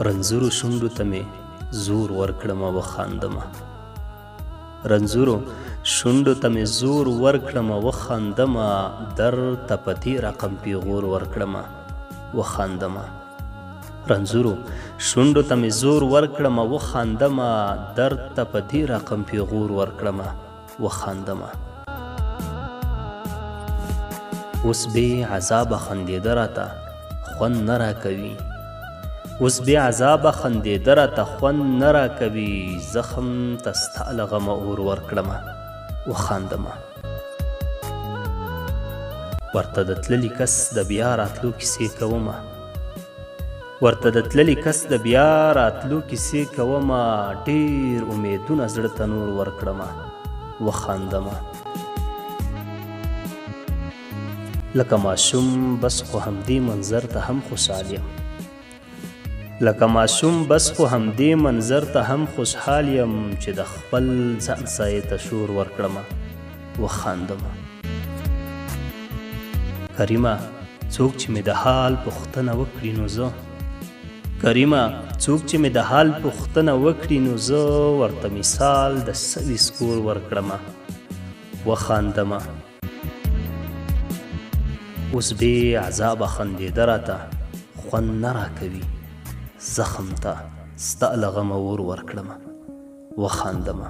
رنځورو شونډو ته مې زور ورکړمه وخاندمه. رنځورو شونډو ته مې زور ورکړمه وخاندمه. درد ته په دې رقم پیغور ورکړمه وخاندمه. رنځورو شونډو ته مې زور ورکړمه وخاندمه. درد ته په دې رقم پیغور ورکړمه وخاندمه. اوس بې عذابه خندېده راته خوند نه راکوي. اوس بې عذابه خندېده راته خوند نه راکوي. زخم ته ستا له غمه اور ورکړمه وخاندمه. ورته د تللي کس د بیا راتلو کیسې کومه. ورته د تللي کس د بیا راتلو کیسې کومه. ډېر امیدونه زړه ته نور ورکړمه وخاندمه. لکه ماشوم بس خو همدې منظر ته هم خوشحال یم. لکه ماشوم بس خو همدې منظر ته هم خوشحال یم چې د خپل ځان سایې ته شور ورکړمه وخاندمه. کریمه څوک چې مې د حال پوښتنه وکړي نو زه کریمه څوک چې مې د حال پوښتنه وکړي نو زه ورته مثال د سوي سکور ورکړمه وخاندمه. اوس بې عذابه خندېده راته خوند نه راکوي. زخم ته ستا له غمه اور ورکړمه وخاندمه.